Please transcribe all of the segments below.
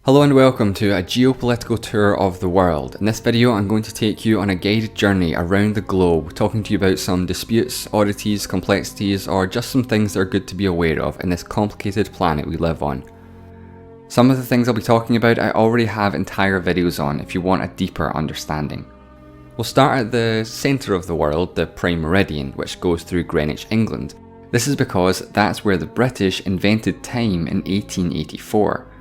Hello and welcome to a geopolitical tour of the world. In this video I'm going to take you on a guided journey around the globe, talking to you about some disputes, oddities, complexities, or just some things that are good to be aware of in this complicated planet we live on. Some of the things I'll be talking about I already have entire videos on if you want a deeper understanding. We'll start at the centre of the world, the Prime Meridian, which goes through Greenwich, England. This is because that's where the British invented time in 1884.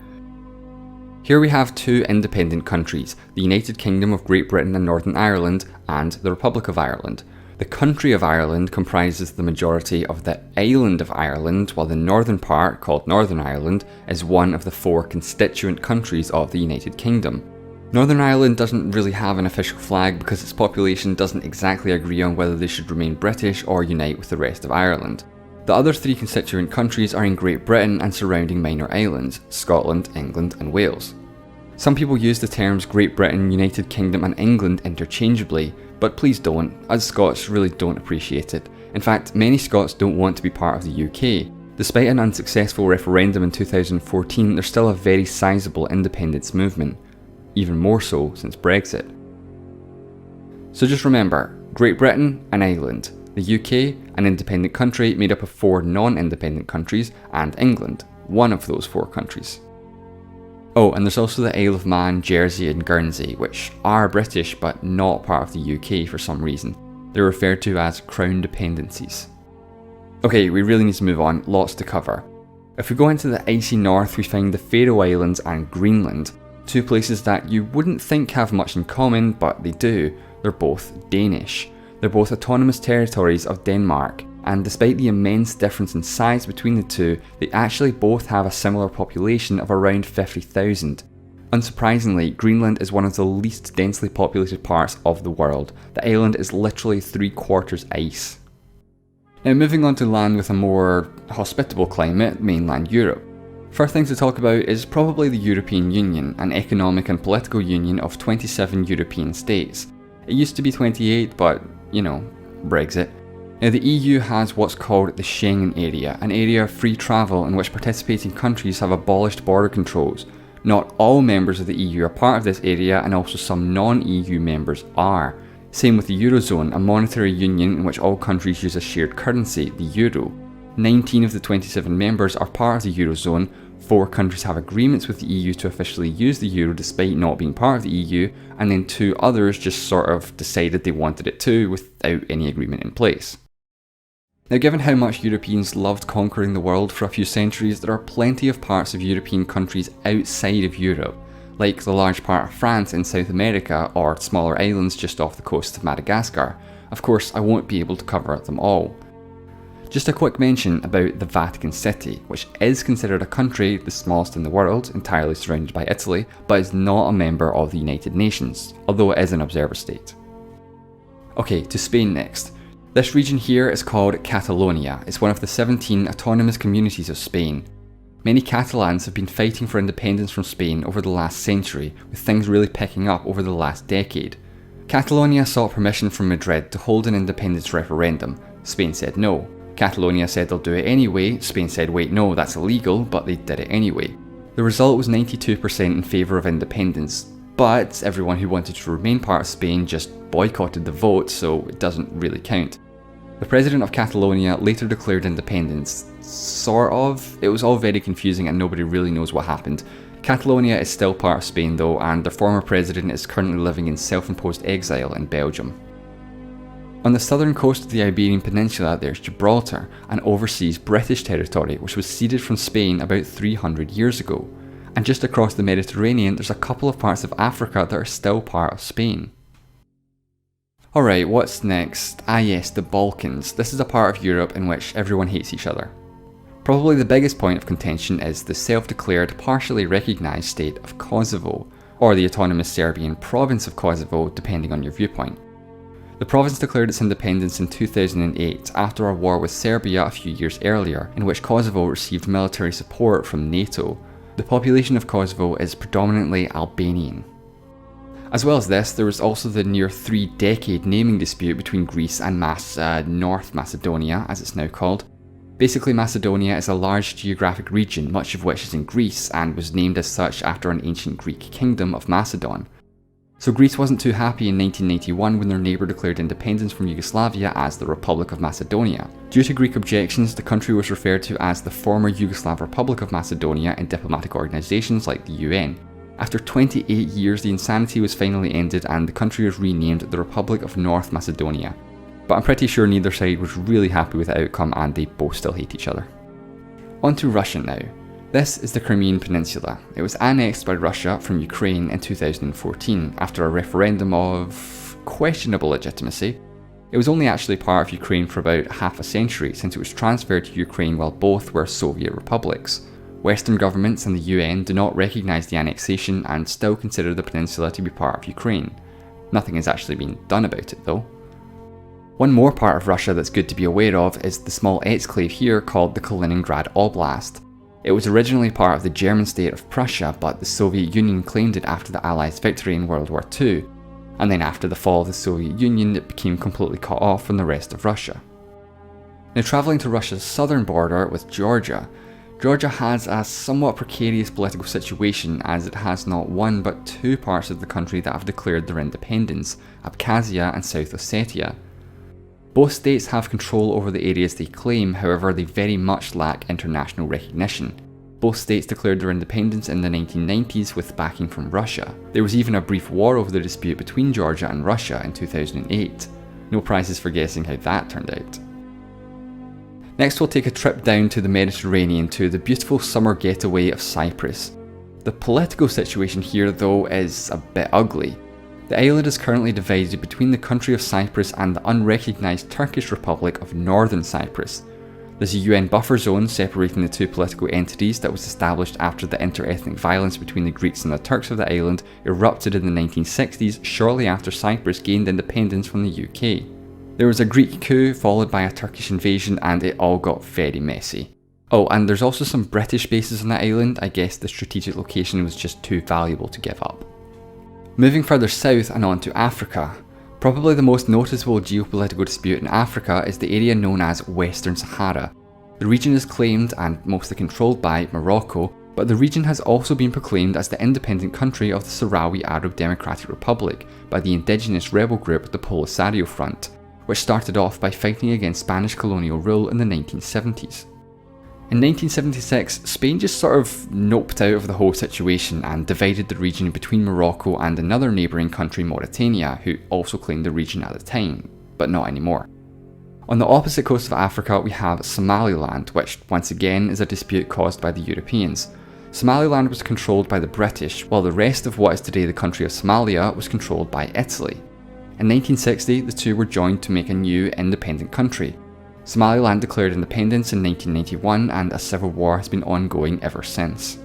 Here we have two independent countries, the United Kingdom of Great Britain and Northern Ireland and the Republic of Ireland. The country of Ireland comprises the majority of the island of Ireland, while the northern part, called Northern Ireland, is one of the four constituent countries of the United Kingdom. Northern Ireland doesn't really have an official flag because its population doesn't exactly agree on whether they should remain British or unite with the rest of Ireland. The other three constituent countries are in Great Britain and surrounding minor islands, Scotland, England and Wales. Some people use the terms Great Britain, United Kingdom and England interchangeably, but please don't, as Scots really don't appreciate it. In fact, many Scots don't want to be part of the UK. Despite an unsuccessful referendum in 2014, there's still a very sizable independence movement, even more so since Brexit. So just remember, Great Britain, an island, the UK, an independent country made up of four non-independent countries, and England, one of those four countries. Oh, and there's also the Isle of Man, Jersey and Guernsey, which are British but not part of the UK for some reason. They're referred to as Crown dependencies. Okay, we really need to move on, lots to cover. If we go into the icy north, we find the Faroe Islands and Greenland, two places that you wouldn't think have much in common, but they do. They're both Danish. They're both autonomous territories of Denmark, and despite the immense difference in size between the two, they actually both have a similar population of around 50,000. Unsurprisingly, Greenland is one of the least densely populated parts of the world. The island is literally 3/4 ice. Now moving on to land with a more hospitable climate, mainland Europe. First thing to talk about is probably the European Union, an economic and political union of 27 European states. It used to be 28, but Brexit. Now the EU has what's called the Schengen area, an area of free travel in which participating countries have abolished border controls. Not all members of the EU are part of this area, and also some non-EU members are. Same with the Eurozone, a monetary union in which all countries use a shared currency, the euro. 19 of the 27 members are part of the Eurozone, 4 countries have agreements with the EU to officially use the euro despite not being part of the EU, and then 2 others just sort of decided they wanted it too without any agreement in place. Now given how much Europeans loved conquering the world for a few centuries, there are plenty of parts of European countries outside of Europe, like the large part of France in South America or smaller islands just off the coast of Madagascar. Of course, I won't be able to cover them all. Just a quick mention about the Vatican City, which is considered a country, the smallest in the world, entirely surrounded by Italy, but is not a member of the United Nations, although it is an observer state. Okay, to Spain next. This region here is called Catalonia. It's one of the 17 autonomous communities of Spain. Many Catalans have been fighting for independence from Spain over the last century, with things really picking up over the last decade. Catalonia sought permission from Madrid to hold an independence referendum. Spain said no. Catalonia said they'll do it anyway. Spain said wait no, that's illegal, but they did it anyway. The result was 92% in favour of independence, but everyone who wanted to remain part of Spain just boycotted the vote, so it doesn't really count. The president of Catalonia later declared independence. Sort of. It was all very confusing and nobody really knows what happened. Catalonia is still part of Spain though, and their former president is currently living in self-imposed exile in Belgium. On the southern coast of the Iberian Peninsula there's Gibraltar, an overseas British territory which was ceded from Spain about 300 years ago. And just across the Mediterranean there's a couple of parts of Africa that are still part of Spain. Alright, what's next? Ah yes, the Balkans. This is a part of Europe in which everyone hates each other. Probably the biggest point of contention is the self-declared, partially recognised state of Kosovo, or the autonomous Serbian province of Kosovo, depending on your viewpoint. The province declared its independence in 2008 after a war with Serbia a few years earlier, in which Kosovo received military support from NATO. The population of Kosovo is predominantly Albanian. As well as this, there was also the near 3-decade naming dispute between Greece and North Macedonia, as it's now called. Basically, Macedonia is a large geographic region, much of which is in Greece, and was named as such after an ancient Greek kingdom of Macedon. So Greece wasn't too happy in 1991 when their neighbour declared independence from Yugoslavia as the Republic of Macedonia. Due to Greek objections, the country was referred to as the former Yugoslav Republic of Macedonia in diplomatic organisations like the UN. After 28 years, the insanity was finally ended and the country was renamed the Republic of North Macedonia. But I'm pretty sure neither side was really happy with the outcome and they both still hate each other. On to Russia now. This is the Crimean Peninsula. It was annexed by Russia from Ukraine in 2014 after a referendum of questionable legitimacy. It was only actually part of Ukraine for about half a century since it was transferred to Ukraine while both were Soviet republics. Western governments and the UN do not recognise the annexation and still consider the peninsula to be part of Ukraine. Nothing has actually been done about it though. One more part of Russia that's good to be aware of is the small exclave here called the Kaliningrad Oblast. It was originally part of the German state of Prussia, but the Soviet Union claimed it after the Allies' victory in World War II, and then after the fall of the Soviet Union it became completely cut off from the rest of Russia. Now travelling to Russia's southern border with Georgia, Georgia has a somewhat precarious political situation as it has not one but two parts of the country that have declared their independence, Abkhazia and South Ossetia. Both states have control over the areas they claim, however they very much lack international recognition. Both states declared their independence in the 1990s with backing from Russia. There was even a brief war over the dispute between Georgia and Russia in 2008. No prizes for guessing how that turned out. Next we'll take a trip down to the Mediterranean to the beautiful summer getaway of Cyprus. The political situation here though is a bit ugly. The island is currently divided between the country of Cyprus and the unrecognised Turkish Republic of Northern Cyprus. There's a UN buffer zone separating the two political entities that was established after the inter-ethnic violence between the Greeks and the Turks of the island erupted in the 1960s shortly after Cyprus gained independence from the UK. There was a Greek coup followed by a Turkish invasion and it all got very messy. Oh, and there's also some British bases on the island. I guess the strategic location was just too valuable to give up. Moving further south and on to Africa. Probably the most noticeable geopolitical dispute in Africa is the area known as Western Sahara. The region is claimed and mostly controlled by Morocco, but the region has also been proclaimed as the independent country of the Sahrawi Arab Democratic Republic by the indigenous rebel group the Polisario Front, which started off by fighting against Spanish colonial rule in the 1970s. In 1976, Spain just sort of noped out of the whole situation and divided the region between Morocco and another neighbouring country, Mauritania, who also claimed the region at the time, but not anymore. On the opposite coast of Africa we have Somaliland, which once again is a dispute caused by the Europeans. Somaliland was controlled by the British, while the rest of what is today the country of Somalia was controlled by Italy. In 1960, the two were joined to make a new independent country. Somaliland declared independence in 1991 and a civil war has been ongoing ever since.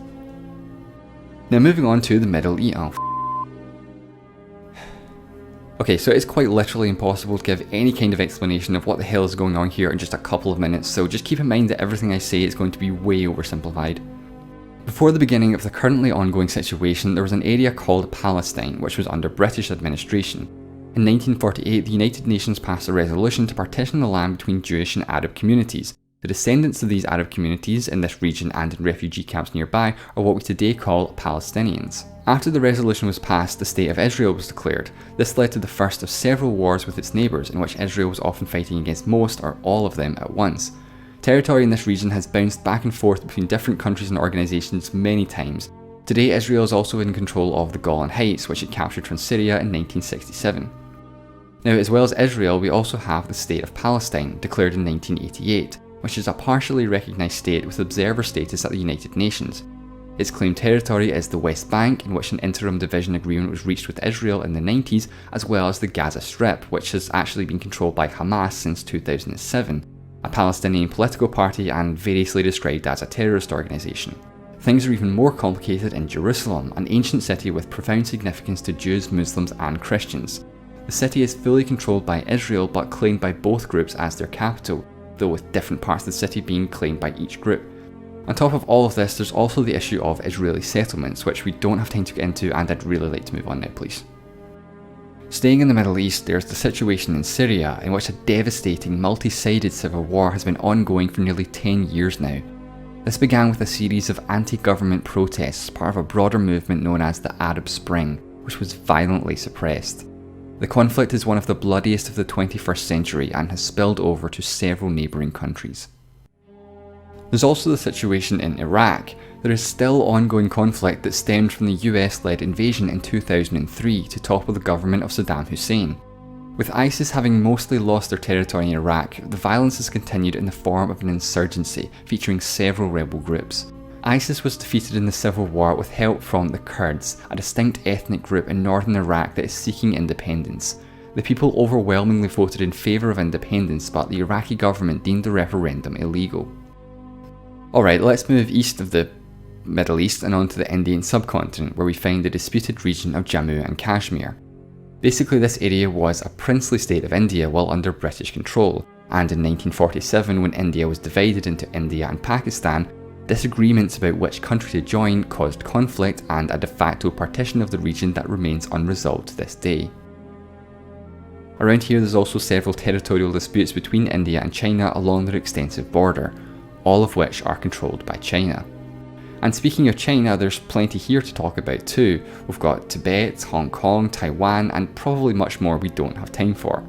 Now moving on to the Middle East. Okay, so it's quite literally impossible to give any kind of explanation of what the hell is going on here in just a couple of minutes, so just keep in mind that everything I say is going to be way oversimplified. Before the beginning of the currently ongoing situation, there was an area called Palestine, which was under British administration. In 1948, the United Nations passed a resolution to partition the land between Jewish and Arab communities. The descendants of these Arab communities in this region and in refugee camps nearby are what we today call Palestinians. After the resolution was passed, the State of Israel was declared. This led to the first of several wars with its neighbours, in which Israel was often fighting against most or all of them at once. Territory in this region has bounced back and forth between different countries and organisations many times. Today, Israel is also in control of the Golan Heights, which it captured from Syria in 1967. Now, as well as Israel, we also have the State of Palestine, declared in 1988, which is a partially recognised state with observer status at the United Nations. Its claimed territory is the West Bank, in which an interim division agreement was reached with Israel in the 90s, as well as the Gaza Strip, which has actually been controlled by Hamas since 2007, a Palestinian political party and variously described as a terrorist organisation. Things are even more complicated in Jerusalem, an ancient city with profound significance to Jews, Muslims and Christians. The city is fully controlled by Israel but claimed by both groups as their capital, though with different parts of the city being claimed by each group. On top of all of this, there's also the issue of Israeli settlements, which we don't have time to get into and I'd really like to move on now, please. Staying in the Middle East, there's the situation in Syria, in which a devastating multi-sided civil war has been ongoing for nearly 10 years now. This began with a series of anti-government protests, part of a broader movement known as the Arab Spring, which was violently suppressed. The conflict is one of the bloodiest of the 21st century and has spilled over to several neighbouring countries. There's also the situation in Iraq. There is still ongoing conflict that stemmed from the US-led invasion in 2003 to topple the government of Saddam Hussein. With ISIS having mostly lost their territory in Iraq, the violence has continued in the form of an insurgency featuring several rebel groups. ISIS was defeated in the civil war with help from the Kurds, a distinct ethnic group in northern Iraq that is seeking independence. The people overwhelmingly voted in favour of independence, but the Iraqi government deemed the referendum illegal. Alright, let's move east of the Middle East and onto the Indian subcontinent, where we find the disputed region of Jammu and Kashmir. Basically, this area was a princely state of India while under British control, and in 1947, when India was divided into India and Pakistan, disagreements about which country to join caused conflict and a de facto partition of the region that remains unresolved to this day. Around here, there's also several territorial disputes between India and China along their extensive border, all of which are controlled by China. And speaking of China, there's plenty here to talk about too. We've got Tibet, Hong Kong, Taiwan, and probably much more we don't have time for.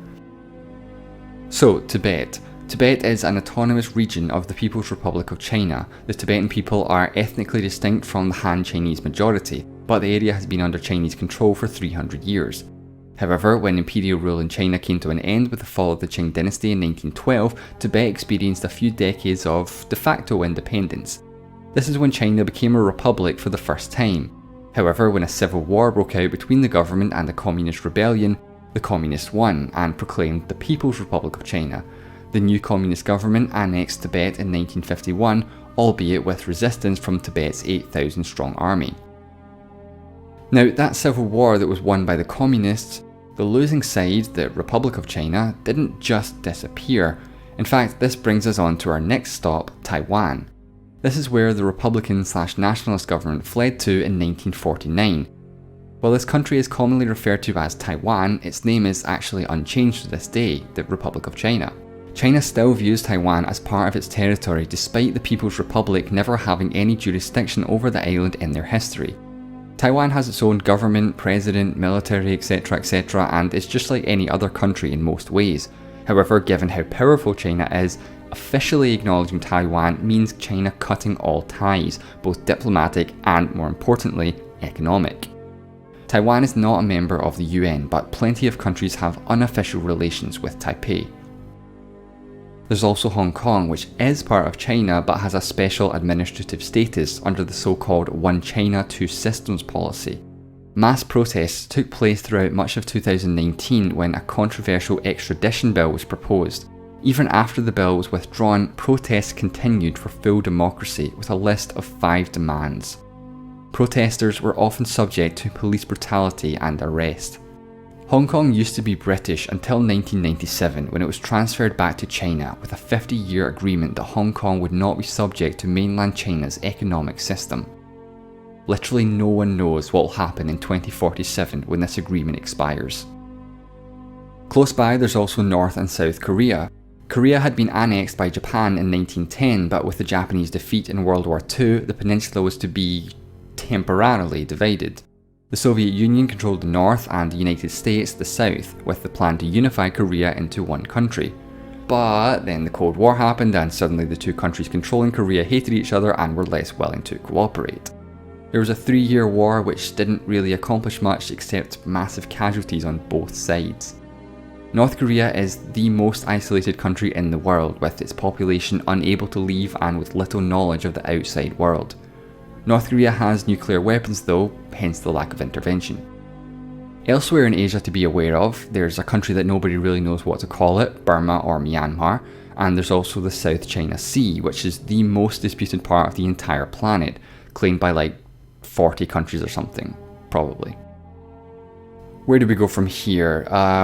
So, Tibet. Tibet is an autonomous region of the People's Republic of China. The Tibetan people are ethnically distinct from the Han Chinese majority, but the area has been under Chinese control for 300 years. However, when imperial rule in China came to an end with the fall of the Qing dynasty in 1912, Tibet experienced a few decades of de facto independence. This is when China became a republic for the first time. However, when a civil war broke out between the government and the communist rebellion, the communists won and proclaimed the People's Republic of China. The new communist government annexed Tibet in 1951, albeit with resistance from Tibet's 8,000 strong army. Now, that civil war that was won by the communists, the losing side, the Republic of China, didn't just disappear. In fact, this brings us on to our next stop, Taiwan. This is where the Republican/nationalist government fled to in 1949. While this country is commonly referred to as Taiwan, its name is actually unchanged to this day, the Republic of China. China still views Taiwan as part of its territory despite the People's Republic never having any jurisdiction over the island in their history. Taiwan has its own government, president, military, etc., and it's just like any other country in most ways. However, given how powerful China is, officially acknowledging Taiwan means China cutting all ties, both diplomatic and, more importantly, economic. Taiwan is not a member of the UN, but plenty of countries have unofficial relations with Taipei. There's also Hong Kong, which is part of China but has a special administrative status under the so-called One China, Two Systems policy. Mass protests took place throughout much of 2019 when a controversial extradition bill was proposed. Even after the bill was withdrawn, protests continued for full democracy with a list of 5 demands. Protesters were often subject to police brutality and arrest. Hong Kong used to be British until 1997 when it was transferred back to China with a 50-year agreement that Hong Kong would not be subject to mainland China's economic system. Literally no one knows what will happen in 2047 when this agreement expires. Close by, there's also North and South Korea. Korea had been annexed by Japan in 1910, but with the Japanese defeat in World War II, the peninsula was to be temporarily divided. The Soviet Union controlled the north and the United States the south, with the plan to unify Korea into one country. But then the Cold War happened and suddenly the two countries controlling Korea hated each other and were less willing to cooperate. There was a 3-year war which didn't really accomplish much except massive casualties on both sides. North Korea is the most isolated country in the world, with its population unable to leave and with little knowledge of the outside world. North Korea has nuclear weapons though, hence the lack of intervention. Elsewhere in Asia to be aware of, there's a country that nobody really knows what to call it, Burma or Myanmar, and there's also the South China Sea, which is the most disputed part of the entire planet, claimed by like 40 countries or something, probably. Where do we go from here?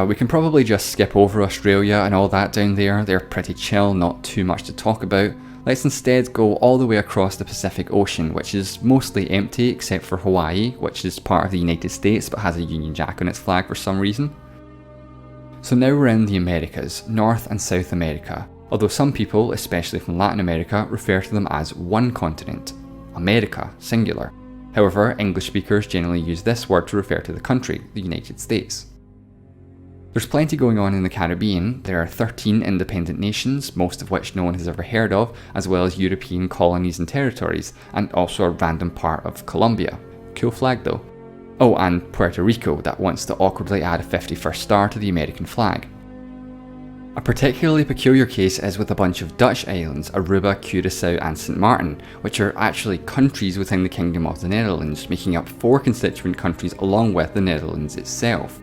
We can probably just skip over Australia and all that down there. They're pretty chill, not too much to talk about. Let's instead go all the way across the Pacific Ocean, which is mostly empty except for Hawaii, which is part of the United States but has a Union Jack on its flag for some reason. So now we're in the Americas, North and South America, although some people, especially from Latin America, refer to them as one continent, America, singular. However, English speakers generally use this word to refer to the country, the United States. There's plenty going on in the Caribbean. There are 13 independent nations, most of which no one has ever heard of, as well as European colonies and territories, and also a random part of Colombia. Cool flag though. Oh, and Puerto Rico, that wants to awkwardly add a 51st star to the American flag. A particularly peculiar case is with a bunch of Dutch islands, Aruba, Curacao and St Martin, which are actually countries within the Kingdom of the Netherlands, making up 4 constituent countries along with the Netherlands itself.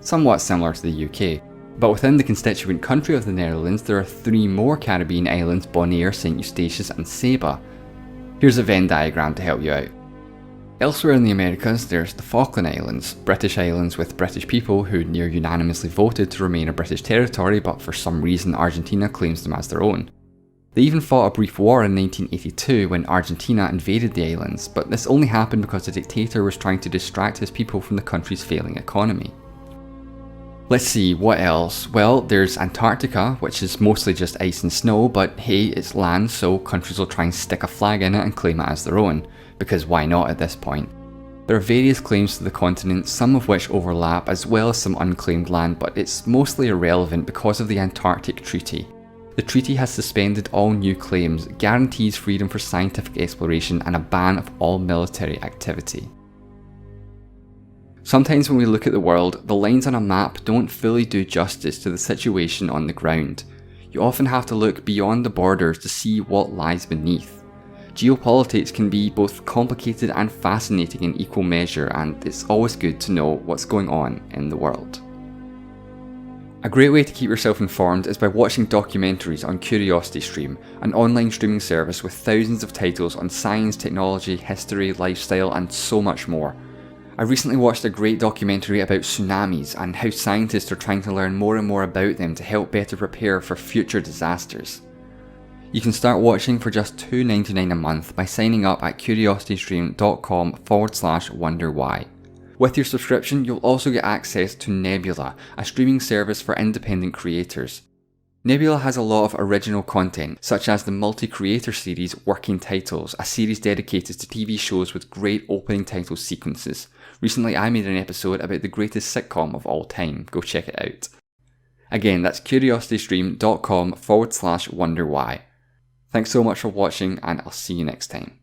Somewhat similar to the UK, but within the constituent country of the Netherlands there are 3 more Caribbean islands, Bonaire, St Eustatius and Saba. Here's a Venn diagram to help you out. Elsewhere in the Americas there's the Falkland Islands, British islands with British people who near unanimously voted to remain a British territory, but for some reason Argentina claims them as their own. They even fought a brief war in 1982 when Argentina invaded the islands, but this only happened because the dictator was trying to distract his people from the country's failing economy. Let's see, what else? Well, there's Antarctica, which is mostly just ice and snow, but hey, it's land, so countries will try and stick a flag in it and claim it as their own, because why not at this point? There are various claims to the continent, some of which overlap, as well as some unclaimed land, but it's mostly irrelevant because of the Antarctic Treaty. The treaty has suspended all new claims, guarantees freedom for scientific exploration, and a ban of all military activity. Sometimes when we look at the world, the lines on a map don't fully do justice to the situation on the ground. You often have to look beyond the borders to see what lies beneath. Geopolitics can be both complicated and fascinating in equal measure, and it's always good to know what's going on in the world. A great way to keep yourself informed is by watching documentaries on CuriosityStream, an online streaming service with thousands of titles on science, technology, history, lifestyle, and so much more. I recently watched a great documentary about tsunamis and how scientists are trying to learn more and more about them to help better prepare for future disasters. You can start watching for just $2.99 a month by signing up at curiositystream.com/wonderwhy. With your subscription, you'll also get access to Nebula, a streaming service for independent creators. Nebula has a lot of original content, such as the multi-creator series Working Titles, a series dedicated to TV shows with great opening title sequences. Recently I made an episode about the greatest sitcom of all time, go check it out. Again, that's curiositystream.com/wonderwhy. Thanks so much for watching, and I'll see you next time.